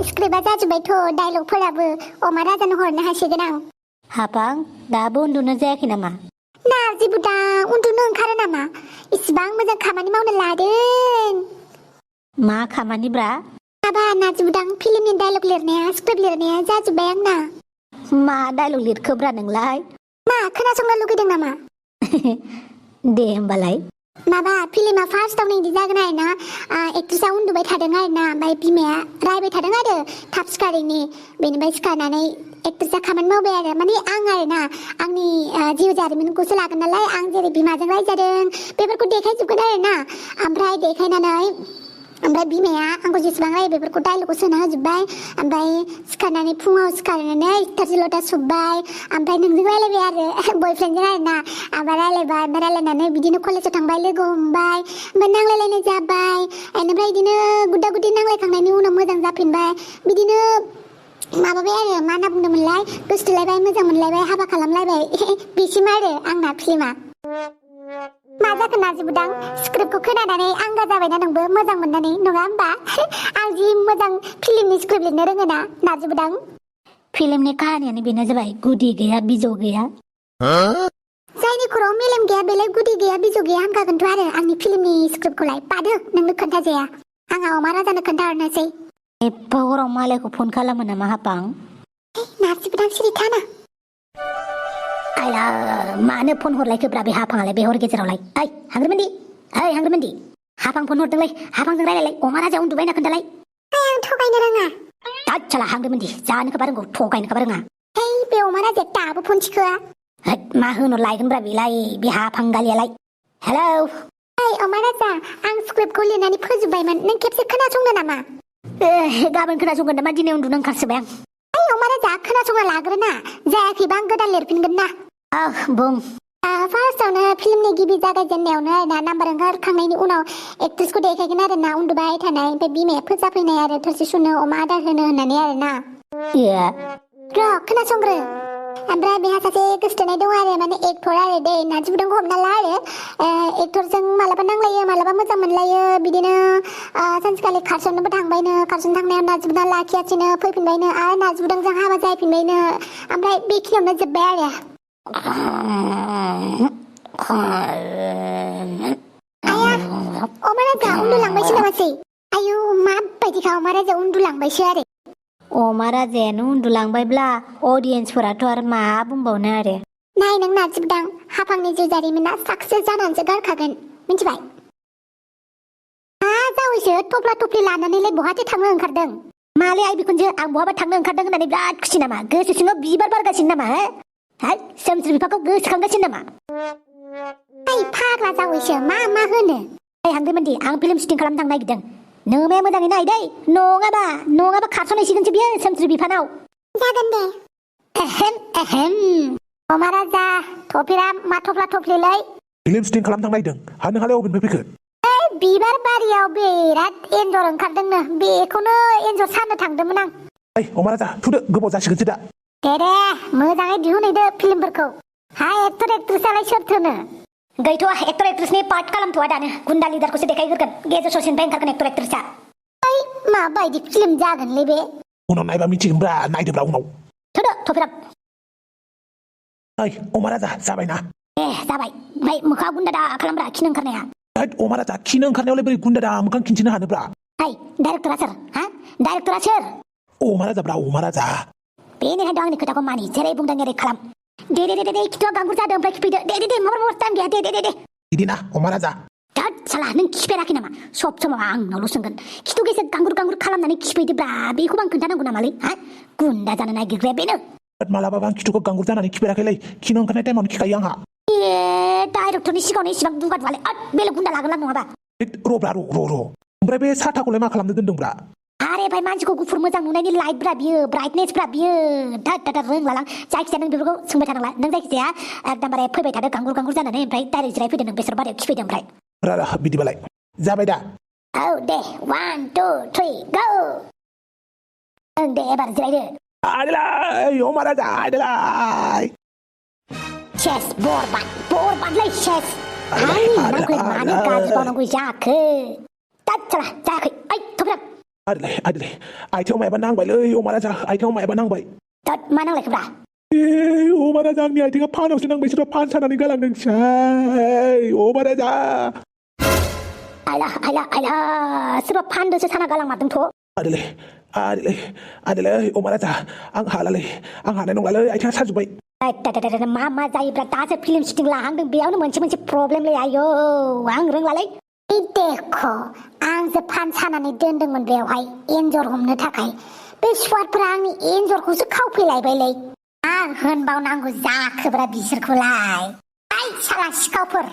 स्क्रिप्टआ जाजोब्बायथ' डायलगफोराबो अमा राजानो हरनो हासिगोन आं। हाबां दाबो उन्दुनो जायाखै नामा? नार्जि बुदा उन्दुनो ओंखारो नामा? इसिबां मोजां खामानि मावनो लादों। मा खामानिब्रा? माबा नार्जि बुदां फिल्मनि डायलग लिरनाया स्क्रिप्ट लिरनाया जाजोब्बाय आंना। मा डायलग लिरखोब्रा नोंलाय? मा खोनासंनो लुगैदों नामा? दे होमबालाय। माबा फिल्मा फार्स्टआवनो इदि जागोन आरो ना एक्ट्रेसआ उन्दुबाय थादों आरो ना ओमफ्राय बिमाया रायबाय थादों आरो थाब सिखारैनि बेनिफ्राय सिखारनानै एक्ट्रेसआ खामानि मावबाय आरो माने आं आरो ना आंनि जिउ जारिमिनखौसो लागोन नालाय आं जेरै बिमाजों रायजादों बेफोरखौ देखायजोबगोन आरो ना ओमफ्राय देखायनानै ओमफ्राय बिमाया आंखौ जेसेबां रायो बेफोरखौ डायलगखौ सोना होजोब्बाय ओमफ्राय सिखारनानै फुङाव सिखारनानै थोरसि लथा सुबाय ओमफ्राय नोंजों रायलायबाय आरो बयफ्रेन्डजों आरो ना ओमफ्राय रायलायबाय ओमफ्राय रायलायनानै बिदिनो कलेजाव थांबाय लोगो हमबाय ओमफ्राय नांलायलायनाय जाबाय बेनिफ्राय बिदिनो गुदा गुदि नांलायखांनायनि उनाव मोजां जाफिनबाय बिदिनो माबाबाय आरो मा होनना बुंदोंमोनलाय गोसथोलायबाय मोजां मोनलायबाय हाबा खालामलायबाय बिसिम आरो आंना फिल्मा। मा जाखो नार्जि बुदां स्क्रिप्टखौ खोनानानै आंगा जाबायना नोंबो मोजां मोननानै नङा होमबा? आं जि मोजां फिल्मनि स्क्रिप्ट लिरनो रोङो ना नार्जि बुदां। फिल्मनि काहानियानो बेनो जाबाय गुदि गैया बिजौ गैया। जायनि खर'आव मेलेम गैया बेलाय गुदि गैया बिजौ गैया होनखागोनथ' आरो आंनि फिल्मनि स्क्रिप्टखौलाय पादो नोंनो खोन्थाजाया आंहा अमा राजानो खोन्थाहरनोसै। एफा हराव मालायखौ फन खालामो नामा हाबां? नार्जि बुदां सिरि थाना आइला मानो फन हरलायखोब्रा बे हाफाङालाय बे हर गेजेरावलाय? ओइ हांग्रिमोनदि ओइ हांग्रिमोनदि हाफां फन हरदोंलै हाफांजों रायलायलाय अमा राजा उन्दुबाय होनना खोन्थालाय। आं थगायनो रोङा। दाद साला हांग्रिमोनदि जानोखोबा रोंगौ थगायनोखोबा रोङा। हेइ बे अमा राजाया दाबो फन थिखोआ। होद मा होनो लायगोनब्रा बेलाय बे हाफां गालियालाय। हेलौ ओइ अमा राजा आं स्क्रिप्टखौ लिरनानै फोजोबबायमोन नों खेबसे खोनासंनो नामा? गाबोन खोनासंगोन नामा दिनै उन्दुनो ओंखारसोबाय आं। ओइ अमा राजा खोनासंना लाग्रोना जायाखैबा आं गोदान लिरफिनगोन ना। बुं। फार्स्टआवनो फिल्मनि गिबि जागायजेननायावनो आरो ना नाम्बार ओंखारखांनायनि उनाव एक्ट्रेसखौ देखायगोन आरो ना उन्दुबाय थानाय ओमफ्राय बिमाया फोजाफैनाय आरो थोरसि सुनो अमा आदार होनो होननानै आरो ना। र' खोनासंग्रो ओमफ्राय बेहा सासे गोसथोनाय दं आरो माने एक्टर आरो दै नार्जि बुदांखौ हमना ला आरो एक्टरजों मालाबा नांलायो मालाबा मोजां मोनलायो बिदिनो सानसेखालि खारसननोबो थांबायनो खारसन थांनायाव नार्जि बुदां लाखियासैनो फैफिनबायनो आरो नार्जि बुदांजों हाबा जाफिनबायनो ओमफ्राय बेखिनियावनो जोब्बाय आरो। आया अमा राजा उन्दुलांबायसो नामासै? आयु माबायदिखा अमा राजा उन्दुलांबायसो आरो। अमा राजायानो उन्दुलांबायब्ला अडियेन्सफोराथ' आरो मा बुंबावनो आरो। नाय नों नार्जि बुदां हाफांनि जिउ जारिमिना साक्सेस जानानैसो गारखागोन मिथिबाय? जावैसो थफ्ला थफ्लि लानानैलाय बहाथो थांनो ओंखारदों? मालै आइ बिखुनजो आं बहाबा थांनो ओंखारदों होननानै बिराद खुसि नामा? गोसो सिङाव बिबार बारगासिनो नामा? सोमज्रो बिफाखौ गोसोखांगासिनो नामा? ओइ फाग्ला जावैसो मा होनो? ओइ हांग्रिमोनदि आं फिल्म शुटिं खालामनो थांनो नागिरदों नोमाया मोजाङै नाय दै नङाबा खारस'नायसिगोनसो बियो सोमज्रो बिफानाव। जागोन दे। अमा राजा थफिरा मा थफ्ला थफ्लिलै? फिल्म शुटिं खालामनो थांनो नागिरदों नोंहालाय अबेनिफ्राय फैखो? बिबार बारियाव बिराद एन्जर ओंखारदोंनो बेखौनो एन्जर सानो थांदोंमोन आं। ओइ अमा राजा थुदो गोबाव जासिगोनसो दा। दे मोजाङै दिहुनहैदो फिल्मफोरखौ। एक्टर एक्ट्रेसआलाय सोरथोनो? गैथ'आ एक्टर एक्ट्रेसनि पार्ट खालामथ'आ दानो गुन्दा लिडारखौसो देखायग्रोगोन गेजेर ससेनिफ्राय ओंखारगोन एक्टर एक्ट्रेसआ। ओइ माबायदि फिल्म जागोनलै बे? उनाव नायबा मिथिगोनब्रा नायदोब्रा उनाव। थुदो थफिरा। ओइ अमा राजा जाबायना? जाबाय ओमफ्राय मोखाङा गुन्दा दा खालामब्रा खिनो ओंखारनाया। अमा राजा खिनो ओंखारनायावलाय बोरै गुन्दा दा मोखां खिन्थिनो हानोब्रा? डाइरेक्टरा सोर? डाइरेक्टरा सोर? अमा राजाब्रा अमा राजा। बेनिखायनोथ' आंनि खोथाखौ मानि जेरै बुंदों एरै खालाम। दे खिथुआ गांगुर जादों ओमफ्राय खिफैदो दे माबा टाइम गैया दे। बिदिना अमा राजा। दाद साला नों खिफेराखै नामा? सब समाव आंनावल' सोंगोन खिथु गेजेर गांगुर खालामनानै खिफैदोब्रा बेखौबो आं खोन्थानांगौ नामालै? गुन्दा जानो नागिरग्राया बेनो। मालाबाबो आं खिथुखौ गांगुर जानानै खिफेराखैलै खिनो ओंखारनाय टाइमावनो खिखायो आंहा। डाइरेक्टरनि सिगाङावनो इसिबां दुगादुगालै बेलेग गुन्दा लागोन नङाबा। र'ब्रा र' ओमफ्राय बे साथाखौलाय मा खालामनो दोनदोंब्रा? आरे भाई मानसिखौ गुफुर मोजां नुनायनि लाइटब्रा बियो ब्राइटनेसब्रा बियो दाद रोंलालां जायखिजाया नों बेफोरखौ सोंबाय थानांला नों जायखिजाया एकदमबारे फैबाय थादो गांगुर जानानै ओमफ्राय डाइरेक्ट जिरायफैदो नों बेसर बारियाव खिफैदो ओमफ्राय। बिदिबालाय जाबाय दा? औ दे 1 2 3 गो। दे एबार जिरायदो। आदेलाय अमा राजा आदेलाय। शेष बरबादलै शेष। मानो गाज्रि बावनांगौ जाखो? दाद साला जायाखै। आदिले आथिङाव मायबा नांबाय लै अमा राजा आथिङाव मायबा नांबाय थोद मा नांलायखोब्रा अमा राजा आंनि आथिङा फानावसो नांबाय सोरबा फान सानानै गालांदोंसै अमा राजा आइला सोरबा फानदोसो साना गालांमारदोंथ' आदिले अमा राजा आं हालालै आं हानाय नंलालै आथिङा साजोब्बाय मा जायोब्रा दासो फिल्म शुटिं लाहांदों बेयावनो मोनसे प्रब्लेमलै आयौ आं रोंलालै देख आंसो फान सानानै दोनदोंमोन बेवहाय एन्जर हमनो थाखाय बे सुवादफोरा आंनि एन्जरखौसो खावफैलायबायलै आं होनबावनांगौ जाखोब्रा बिसोरखौलाय आइ साला सिखावफोर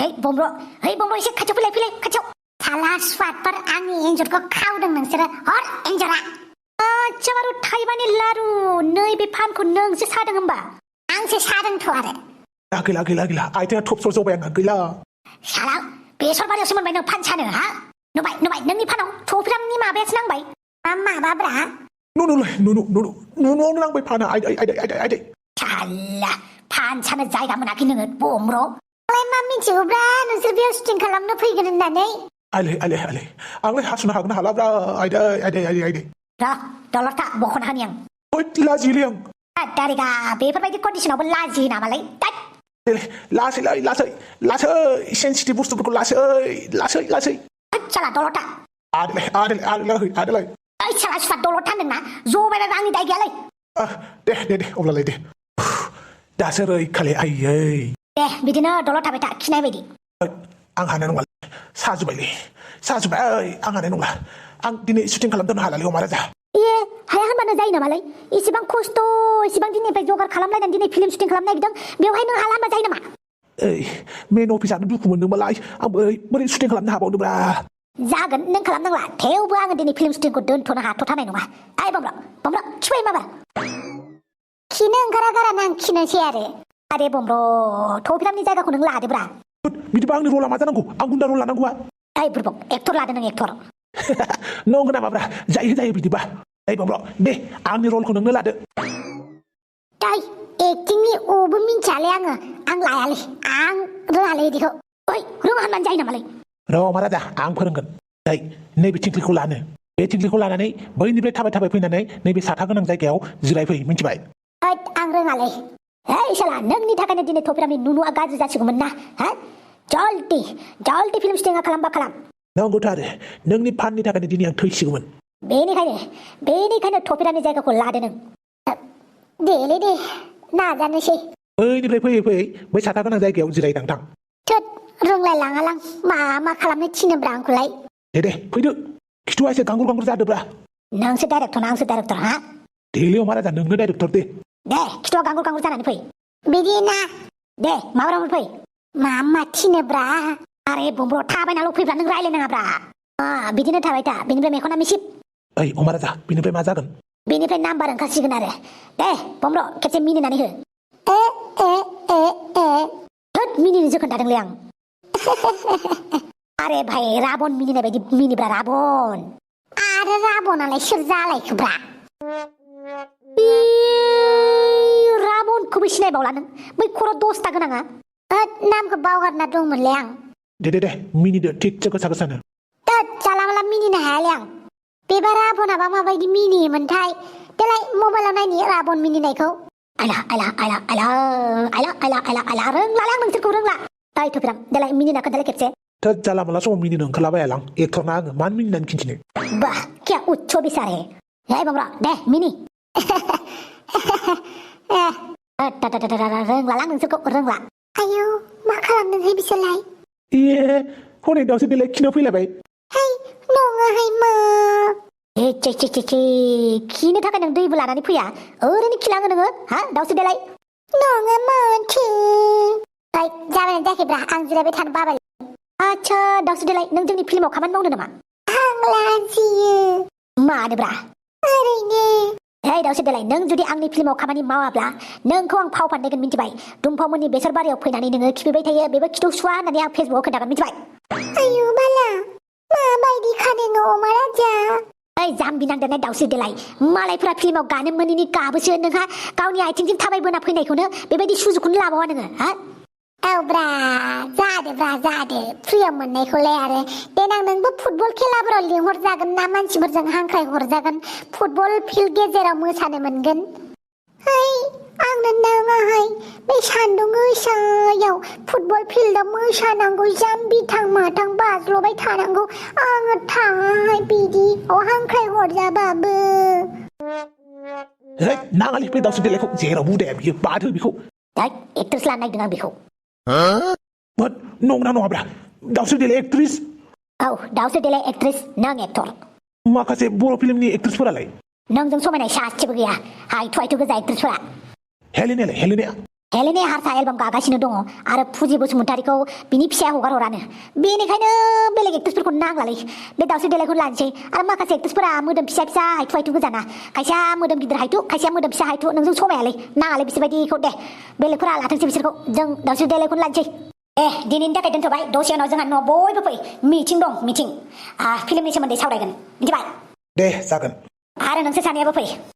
है बम्ब्र एसे खाथियाव फैलाय खाथियाव साला सुवादफोर आंनि एन्जरखौ खावदों नोंसोरो हर एन्जरा आच्छा मारु थाइबानि लारु नैबे फानखौ नोंसो सादों होमबा आंसो सादोंथ' आरो गैला आथिङा थबस्र' जबाय आंहा गैला साला बेसर बारियावसो मोनबाय नों फान सानो हा नुबाय नोंनि फानाव थफ्रामनि माबायासो नांबाय माबाब्रा नुनो नांबाय फाना आइदै साला फान सानो जायगा मोनाखै नोङो बम्ब्र मा मिथिगौब्रा नोंसोर बेयाव शुटिं खालामनो फैगोन होननानै आइले आंलाय हासुनो हागोन हालाब्रा आइदै र दलरथा बख'ना होनि आं लाजियोलै आं दारिगा बेफोरबायदि कन्डिसनावबो लाजियो नामालै लासै सेन्सिटिभ बुस्थुफोरखौ लासै साला दलरथा आदिले ओइ साला सुवा दलरथा होनदोंना जबायबा आंनि दाय गैयालै दे अब्लालाय दे दासो रैखाले आइयै दे बिदिनो दलर थाबाय था खिनाय बायदि आं हानाय नंला साजुबाय आं हानाय नंला आं दिनै शुटिं खालामनो हालालै अमा राजा हाया होनबानो जायो नामालै इसेबां खस्थ' इसेबां दिननिफ्राय जगार खालामलायनानै दिनै फिल्म शुटिं खालामनो नागिरदों बेवहाय नों हाला होनबा जायो नामा मेन अफिसानो दुखु मोनदोंबालाय आं बोरै शुटिं खालामनो हाबावदोंब्रा जागोन नों खालामनांला थेवबो आङो दिनै फिल्म शुटिंखौ दोनथ'नो हाथ'थारनाय नङा आइ बम्ब्र खिबाय माबा खिनो ओंखारा गारा आं खिनोसै आरे बम्ब्र थफ्रामनि जायगाखौ नों लादोब्रा बिदिबा आंनि रला मा जानांगौ आं गुन्दा रल लानांगौआ ओइ बुरबक एक्टर लादों नों एक्टर नंगौ नामाब्रा जायो बिदिबा बम्ब्र दे आंनि रलखौ नोंनो लादो दाय एक्टिंनि अबो मिन्थियालै आं लायालै आं रोङालै बिदिखौ ओइ रोङा होनबानो जायो नामालै र' अमा राजा आं फोरोंगोन नैबे थिंख्लिखौ लानो बे थिंख्लिखौ लानानै बैनिफ्राय थाबाय फैनानै नैबे साथा गोनां जायगायाव जिरायफै मिन्थिबाय आं रोङालै हेइ साला नोंनि थाखायनो दिनै थफ्रामनि नुनुआ गाज्रि जासिगौमोन ना हा जल्दि फिल्म शुटिंआ खालामबा खालाम नंगौथ' आरो नोंनि फाननि थाखायनो दिनै आं थैसिगौमोन बेनिखायनो थफ्रामनि जायगाखौ लादो नों दे नाजानोसै बैनिफ्राय फैयै बै साथा गोनां जायगायाव जिरायदां थोद रोंलाय लाङालां मा खालामनो थिनोब्रा आंखौलाय दे फैदो खिथुआ एसे गांगुर जा नोंसो डाइरेक्टर हा देलै अमा राजा नोंनो डाइरेक्टर दे खिथुआ गांगुर जानानै फै बिदि ना दे माबारावनो फै मा थिनोब्रा आरे बम्ब्र थाबायनाल' फैब्ला नों रायलायनाङाब्रा बिदिनो थाबाय था बेनिफ्राय मेखना मिसिब ओइ अमा राजा बेनिफ्राय मा जागोन बेनिफ्राय नाम्बार ओंखारसिगोन आरो दे बम्ब्र खेबसे मिनिनानै हो थोद मिनिनोसो खोन्थादोंलै आं आरे भाइ राबन मिनिनाय बायदि मिनिब्रा राबन आरो राबनालाय सोर जालायखोब्रा राबनखौबो सिनायबावला नों बै खर' दसथा गोनाङा नामखौ बावगारना दंमोनलै आं दे मिनिदो थिगसे गोसानो जाला माला मिनिनो हायालै आं बेबा राबनाबा माबायदि मिनियोमोनथाय देलाय मबाइलाव नायनि राबन मिनिनायखौ आइला रोंलालै आं नोंसोरखौ रोंला दाय थफ्राम देलाय मिनिना खोन्थालाय खेबसे थोद जाला माला समाव मिनिनो ओंखारलाबायालां एक्टरना आङो मानो मिनिनानै खिन्थिनो बाह क्या उच्च बिसार है हे बम्ब्र दे मिनि रोंलालां नोंसोरखौ रोंला आयौ मा खालामदोंहाय बिसोरलाय हनै दावसो देलाय खिनो फैलायबाय नङाहाय मा खिनो थाखाय नों दैबो लानानै फैया ओरैनो खिलाङो नोङो हा दावसो देलाय नङा माथो जाबाय जायाखैब्रा आं जिरायबाय थानो बाबाय आच्छा दावसो देलाय नों जोंनि फिल्माव खामानि मावनो नामा आं लाजियो मानोब्रा ओरैनो हे दावसो देलाय नों जुदि आंनि फिल्माव खामानि मावाब्ला नोंखौ आं फाव फान्दायगोन मिन्थिबाय दुमफावमोननि बेसर बारियाव फैनानै नोङो खिफैबाय थायो बेबो खिथौ सुवा होननानै आं फेसबुकाव खोन्थागोन मिन्थिबाय आयु बाला माबायदि खादों अमा राजा ओइ जाम्बि नांदेरनाय दावसो देलाय मालायफोरा फिल्माव गानो मोनैनि गाबोसो नोंहा गावनि आथिंजों थाबायबोना फैनायखौनो बेबायदि सुजुखौनो लाबावा नोङो हा ब्रा जादो फ्रियाव मोननायखौलाय आरो देनां नोंबो फुटबल खेलाफोराव लिंहरजागोन ना मानसिफोरजों हांख्राय हरजागोन फुटबल फिल्ड गेजेराव मोसानो मोनगोन आंनो नाङाहाय बे सान्दुं गोसायाव फुटबल फिल्डआव मोसानांगौ जाम्बि थां माथां बाज्ल'बाय थानांगौ आङो थाङाहाय बिदियाव हांख्राय हरजाबाबो नाङालै बे दावस्रि देलायखौ जेराव बुदाया बियो बादो बिखौ एक्ट्रेस लानो नागिरदों आं बेखौ नंगौना नङाब्रा दावस्रि देलाय एक्ट्रिस औ दावस्रि देलाय एक्ट्रेस नों एक्टर माखासे बर' फिल्मनि एक्ट्रिसफोरालाय नोंजों समायनाय सासेबो गैया हायथु गोजा एक्ट्रेसफोरा हेलेनाया हारसा एलबाम गागासिनो दङ आरो फुजि बसुमतारीखौ बिनि फिसाया हगारहरानो बेनिखायनो बेलेग एक्ट्रेसफोरखौ नांलालै बे दावस्रि देलायखौ लानोसै आरो माखासे एक्ट्रेसफोरा मोदोम फिसा हायथु गोजाना खायसेया मोदोम गिदिर हायथु खायसेया मोदोम फिसा हायथु नोंजों समायालै नाङालै बिसोरबायदिखौ दे बेलेगफोरा लाथोंसै बिसोरखौ जों दावस्रि देलायखौनो लानोसै दिनैनि थाखाय दोनथ'बाय दसे उनाव जोंहा न'आव बयबो फै मिटिं दं मिटिं फिल्मनि सोमोन्दै सावरायगोन मिथिबाय दे जागोन आरो नोंसोर सानैयाबो फै